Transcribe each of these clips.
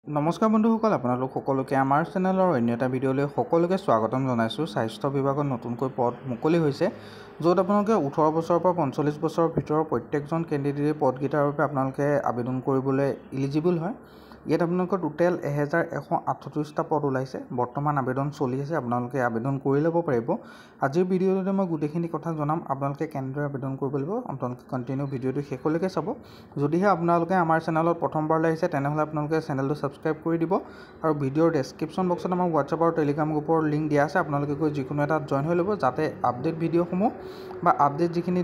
নমস্কাৰ বন্ধুসকল, আপোনালোক সকলোকে আমাৰ চেনেলৰ অন্য এটা ভিডিঅ'লৈ সকলোকে স্বাগতম জনাইছোঁ। স্বাস্থ্য বিভাগত নতুনকৈ পদ মুকলি হৈছে, য'ত আপোনালোকে 18 বছৰৰ পৰা 45 বছৰৰ ভিতৰৰ প্ৰত্যেকজন কেণ্ডিডেটে পদকেইটাৰ বাবে আপোনালোকে আবেদন কৰিবলৈ ইলিজিবল হয়। ইয়াত আপোনালোকৰ টোটেল 1138টা পদ ওলাইছে। বৰ্তমান আবেদন চলি আছে, আপোনালোকে আবেদন কৰি ল'ব পাৰিব। আজিৰ ভিডিঅ'টোতে মই গোটেইখিনি কথা জনাম, আপোনালোকে কেনেদৰে আবেদন কৰিব লাগিব। আপোনালোকে কণ্টিনিউ ভিডিঅ'টো শেষলৈকে চাব। যদিহে আপোনালোকে আমাৰ চেনেলত প্ৰথমবাৰলৈ আহিছে, তেনেহ'লে আপোনালোকে চেনেলটো ছাবস্ক্ৰাইব কৰি দিব আৰু ভিডিঅ'ৰ ডেছক্ৰিপশ্যন বক্সত আমাৰ হোৱাটছআপ আৰু টেলিগ্ৰাম গ্ৰুপৰ লিংক দিয়া আছে। আপোনালোকে গৈ যিকোনো এটাত জইন হৈ ল'ব, যাতে আপডেট ভিডিঅ'সমূহ বা আপডেট যিখিনি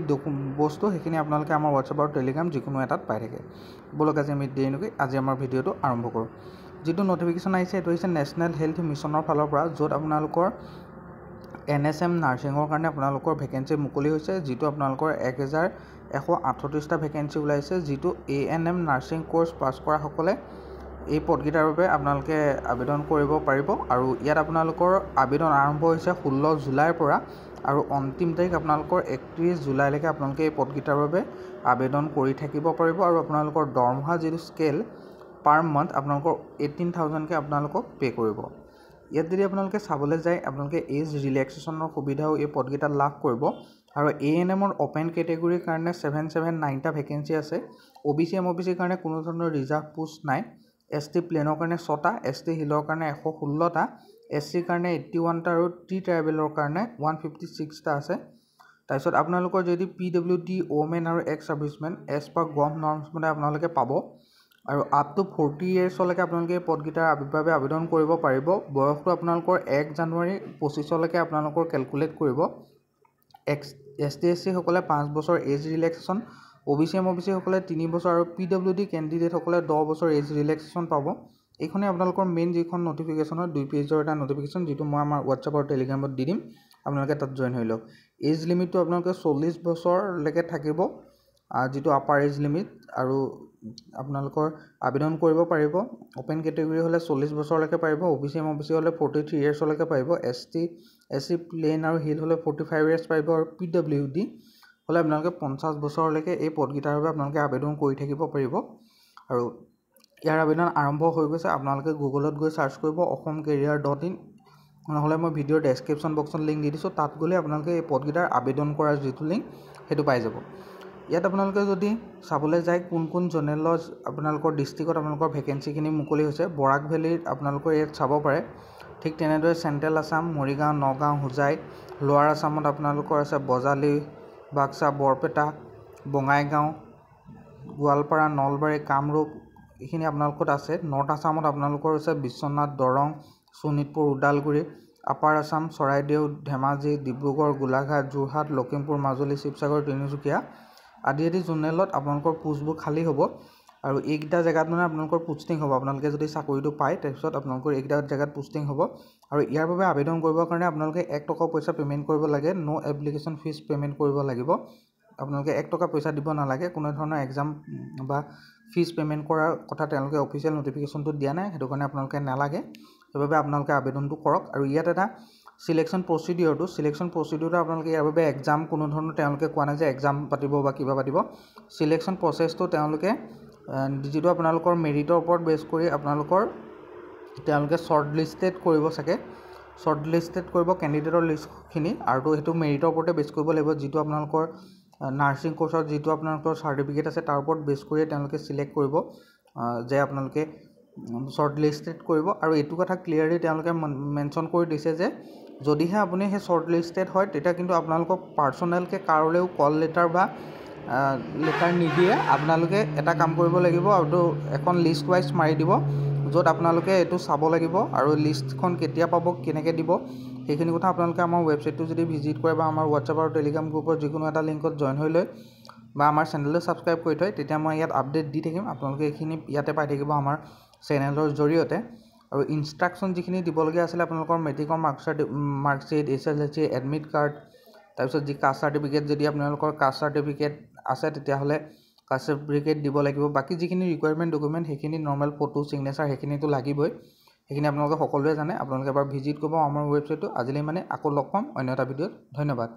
বস্তু সেইখিনি আপোনালোকে আমাৰ হোৱাটছআপ আৰু টেলিগ্ৰাম যিকোনো এটাত পাই থাকে। ব'লক আজি আমি দেৰি নকৰি আজি আমাৰ ভিডিঅ'টো আৰম্ভ কৰোঁ। যিটো নটিফিকেশ্যন আহিছে সেইটো হৈছে নেশ্যনেল হেল্থ মিছনৰ ফালৰ পৰা, য'ত আপোনালোকৰ NSM নাৰ্ছিঙৰ কাৰণে আপোনালোকৰ ভেকেঞ্চি মুকলি হৈছে, যিটো আপোনালোকৰ 1138টা ভেকেঞ্চি ওলাইছে। যিটো ANM নাৰ্ছিং কোৰ্চ পাছ কৰাসকলে এই পদকেইটাৰ বাবে আপোনালোকে আবেদন কৰিব পাৰিব। আৰু ইয়াত আপোনালোকৰ আবেদন আৰম্ভ হৈছে 16 জুলাইৰ পৰা আৰু অন্তিম তাৰিখ আপোনালোকৰ 31 জুলাইলৈকে আপোনালোকে এই পদকেইটাৰ বাবে আবেদন কৰি থাকিব পাৰিব। আৰু আপোনালোকৰ দৰমহা যিটো স্কেল পাৰ মান্থ আপোনালোকৰ 18,000কৈ আপোনালোকক পে' কৰিব। ইয়াত যদি আপোনালোকে চাবলৈ যায়, আপোনালোকে এজ ৰিলেক্সেশ্যনৰ সুবিধাও এই পদকেইটাত লাভ কৰিব। আৰু ANMৰ অ'পেন কেটেগৰীৰ কাৰণে 779টা ভেকেঞ্চি আছে। OBC MOBCৰ কাৰণে কোনো ধৰণৰ ৰিজাৰ্ভ পোষ্ট নাই। ST প্লেনৰ কাৰণে 6টা, ST হিলৰ কাৰণে 116টা, SCৰ কাৰণে 81টা আৰু T ট্ৰাইবেলৰ কাৰণে 156টা আছে। তাৰপিছত আপোনালোকৰ যদি PWD ওমেন আৰু ex servicemen as per gov norms মতে আপোনালোকে পাব। আৰু আপ টু 40 ইয়েৰ্ছলৈকে আপোনালোকে এই পদকেইটাৰ বাবে আবেদন কৰিব পাৰিব। বয়সটো আপোনালোকৰ 1 জানুৱাৰী 25লৈকে আপোনালোকৰ কেলকুলেট কৰিব। ST SCসকলে 5 বছৰ এজ ৰিলেক্সেশ্যন, OBC MOBCসকলে 3 বছৰ আৰু PWD কেণ্ডিডেটসকলে 10 বছৰ এজ ৰিলেক্সেশ্যন পাব। এইখনেই আপোনালোকৰ মেইন যিখন নটিফিকেশ্যন হয়, 2 পেজৰ এটা নটিফিকেশ্যন, যিটো মই আমাৰ হোৱাটছআপ আৰু টেলিগ্ৰামত দি দিম। আপোনালোকে তাত জইন হৈ লওক। এজ লিমিটটো আপোনালোকে 40 বছৰলৈকে থাকিব, যিটো আপাৰ এজ লিমিট। আৰু আপোনালোকৰ আবেদন কৰিব পাৰিব। অ'পেন কেটেগৰী হ'লে 40 বছৰলৈকে পাৰিব, OBC MOBC হ'লে 43 ইয়েৰ্ছলৈকে পাৰিব, ST SC প্লেন আৰু হিল হ'লে 45 ইয়েৰ্ছ পাৰিব, আৰু PWD হ'লে আপোনালোকে 50 বছৰলৈকে এই পদকেইটাৰ বাবে আপোনালোকে আবেদন কৰি থাকিব পাৰিব। আৰু ইয়াৰ আবেদন আৰম্ভ হৈ গৈছে। আপোনালোকে গুগলত গৈ চাৰ্চ কৰিব অসমকেৰিয়াৰ.in, নহ'লে মই ভিডিঅ'ৰ ডেছক্ৰিপশ্যন বক্সত লিংক দি দিছোঁ, তাত গ'লে আপোনালোকে এই পদকেইটাৰ আবেদন কৰাৰ যিটো লিংক সেইটো পাই যাব। ইয়াত আপোনালোকে যদি চাবলৈ যায় কোন কোন জেনেৰেলত আপোনালোকৰ ডিষ্ট্ৰিক্টত আপোনালোকৰ ভেকেঞ্চিখিনি মুকলি হৈছে, বৰাক ভেলীত আপোনালোকৰ ইয়াত চাব পাৰে। ঠিক তেনেদৰে চেণ্ট্ৰেল আছাম, মৰিগাঁও, নগাঁও, হোজাই, লোৱাৰ আছামত আপোনালোকৰ আছে বজালী, বাক্সা, বৰপেটা, বঙাইগাঁও, গোৱালপাৰা, নলবাৰী, কামৰূপ, এইখিনি আপোনালোকত আছে। নৰ্থ আছামত আপোনালোকৰ আছে বিশ্বনাথ, দৰং, শোণিতপুৰ, ওদালগুৰি, আপাৰ আছাম, চৰাইদেউ, ধেমাজি, ডিব্ৰুগড়, গোলাঘাট, যোৰহাট, লখিমপুৰ, মাজুলী, শিৱসাগৰ, তিনিচুকীয়া আদি জোনেলত আপোনালোকৰ পোষ্টবোৰ খালী হ'ব। আৰু এইকেইটা জেগাত মানে আপোনালোকৰ পোষ্টিং হ'ব। আপোনালোকে যদি চাকৰিটো পায়, তাৰপিছত আপোনালোকৰ এইকেইটা জেগাত পোষ্টিং হ'ব। আৰু ইয়াৰ বাবে আবেদন কৰিবৰ কাৰণে আপোনালোকে 1 টকা পইচা পে'মেণ্ট কৰিব লাগে। ন' এপ্লিকেশ্যন ফিজ পে'মেণ্ট কৰিব লাগিব। আপোনালোকে 1 টকা পইচা দিব নালাগে। কোনো ধৰণৰ এক্সাম বা ফিজ পে'মেণ্ট কৰাৰ কথা তেওঁলোকে অফিচিয়েল নটিফিকেশ্যনটো দিয়া নাই, সেইটো কাৰণে আপোনালোকে নালাগে। সেইবাবে আপোনালোকে আবেদনটো কৰক। আৰু ইয়াত এটা চিলেকশ্যন প্ৰচিডিউৰটো আপোনালোকে ইয়াৰ বাবে এক্সাম কোনো ধৰণৰ তেওঁলোকে কোৱা নাই যে এক্সাম পাতিব বা কিবা পাতিব। চিলেকশ্যন প্ৰচেছটো তেওঁলোকে যিটো আপোনালোকৰ মেৰিটৰ ওপৰত বেছ কৰি তেওঁলোকে শ্বৰ্ট লিষ্টেড কৰিব চাগে। শ্বৰ্ট লিষ্টেড কৰিব কেণ্ডিডেটৰ লিষ্টখিনি, আৰু সেইটো মেৰিটৰ ওপৰতে বেছ কৰিব লাগিব। যিটো আপোনালোকৰ নাৰ্ছিং কোৰ্চত যিটো আপোনালোকৰ চাৰ্টিফিকেট আছে তাৰ ওপৰত বেছ কৰিয়ে তেওঁলোকে চিলেক্ট কৰিব যে আপোনালোকে শ্বৰ্ট লিষ্টেড কৰিব। আৰু এইটো কথা ক্লিয়াৰলি তেওঁলোকে মেনশ্যন কৰি দিছে যে যদিহে আপুনি সেই শ্বৰ্ট লিষ্টেড হয়, তেতিয়া কিন্তু আপোনালোকক পাৰ্চনেলকৈ কাৰোলৈও কল লেটাৰ বা লেটাৰ নিদিয়ে। আপোনালোকে এটা কাম কৰিব লাগিব, আৰু এখন লিষ্ট ৱাইজ মাৰি দিব, য'ত আপোনালোকে এইটো চাব লাগিব। আৰু লিষ্টখন কেতিয়া পাব, কেনেকৈ দিব, সেইখিনি কথা আপোনালোকে আমাৰ ৱেবছাইটটো যদি ভিজিট কৰে বা আমাৰ হোৱাটছআপ আৰু টেলিগ্ৰাম গ্ৰুপৰ যিকোনো এটা লিংকত জইন হৈ লয় বা আমাৰ চেনেলটো ছাবস্ক্ৰাইব কৰি থয়, তেতিয়া মই ইয়াত আপডেট দি থাকিম। আপোনালোকে এইখিনি ইয়াতে পাই থাকিব আমাৰ চেনেলৰ জৰিয়তে। আৰু ইনষ্ট্ৰাকশ্যন যিখিনি দিবলগীয়া আছিলে, আপোনালোকৰ মেট্ৰিকৰ মাৰ্কশ্বিট, SSLC, এডমিট কাৰ্ড, তাৰপিছত যি কাষ্ট চাৰ্টিফিকেট, যদি আপোনালোকৰ কাষ্ট চাৰ্টিফিকেট আছে তেতিয়াহ'লে কাষ্ট চাৰ্টিফিকেট দিব লাগিব। বাকী যিখিনি ৰিকুৱাৰমেণ্ট ডকুমেণ্ট সেইখিনি নৰ্মেল ফটো, ছিগনেচাৰ সেইখিনিতো লাগিবই। সেইখিনি আপোনালোকে সকলোৱে জানে। আপোনালোকে এবাৰ ভিজিট কৰিব আমাৰ ৱেবছাইটটো। আজিলৈ মানে আকৌ লগ পাম অন্য এটা ভিডিঅ'ত। ধন্যবাদ।